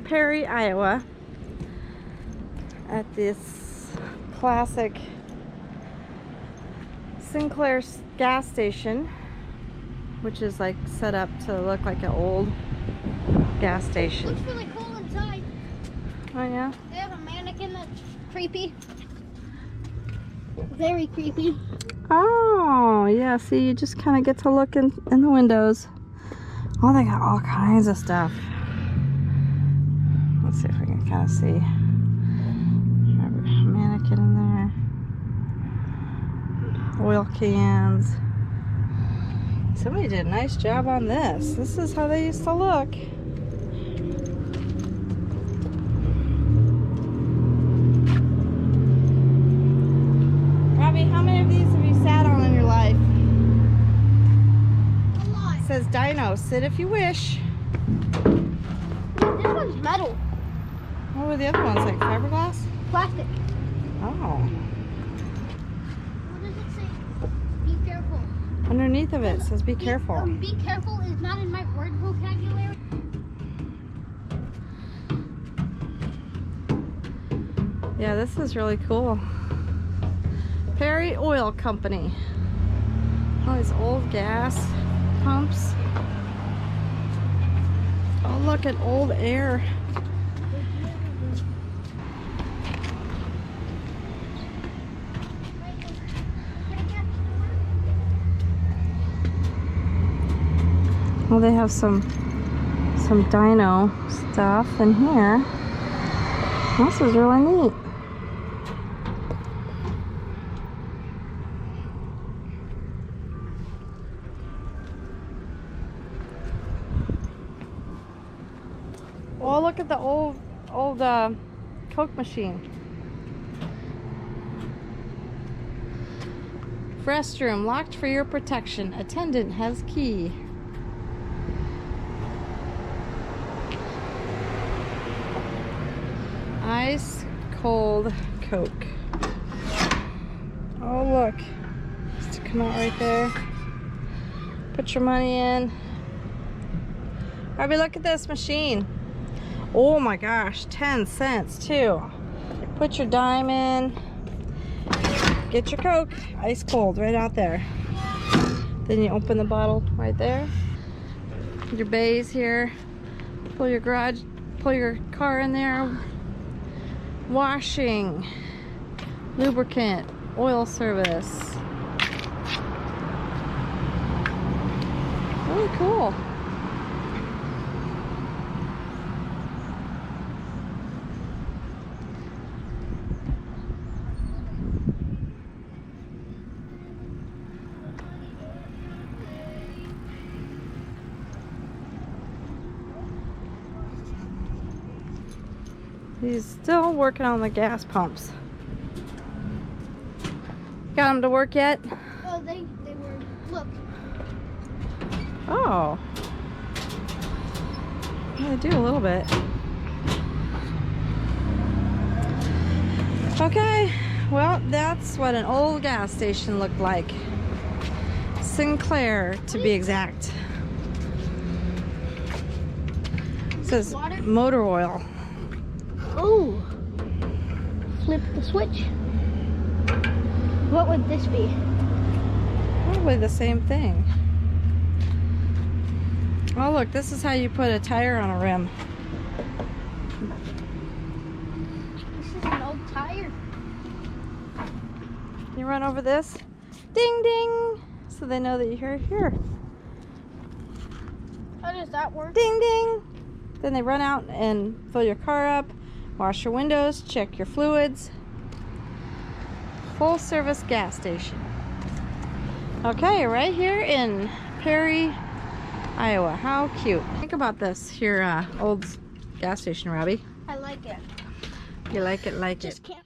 Perry, Iowa, at this classic Sinclair gas station, which is like set up to look like an old gas station. Looks really cool inside. Oh yeah? They have a mannequin that's creepy. Very creepy. Oh yeah, see, you just kind of get to look in the windows. Oh, they got all kinds of stuff. Let's see if we can kind of see. Mannequin in there. Oil cans. Somebody did a nice job on this. This is how they used to look. Robbie, how many of these have you sat on in your life? A lot. It says Dino, sit if you wish. This one's metal. What were the other ones, like fiberglass? Plastic. Oh. What does it say? Be careful. Underneath of it says be careful. Be careful is not in my word vocabulary. Yeah, this is really cool. Perry Oil Company. All these old gas pumps. Oh, look at old air. Well, they have some Dino stuff in here. This is really neat. Oh, look at the old Coke machine. Restroom locked for your protection. Attendant has key. Ice cold Coke. Oh, look. Just to come out right there. Put your money in. Robbie, look at this machine. Oh my gosh, 10 cents too. Put your dime in. Get your Coke, ice cold, right out there. Then you open the bottle right there. Your bays here. Pull your car in there. Washing, lubricant, oil service. Really cool. He's still working on the gas pumps. Got them to work yet? Oh, they were. Look. Oh. Yeah, they do a little bit. Okay, well, that's what an old gas station looked like. Sinclair, to be exact. It says motor oil. Oh. Flip the switch. What would this be? Probably the same thing. Oh, look, this is how you put a tire on a rim. This is an old tire. You run over this, ding ding, so they know that you're here. How does that work? Ding ding. Then they run out and fill your car up, wash your windows, check your fluids. Full service gas station. Okay, right here in Perry, Iowa. How cute. Think about this here, old gas station, Robbie. I like it. You like it, Just can't.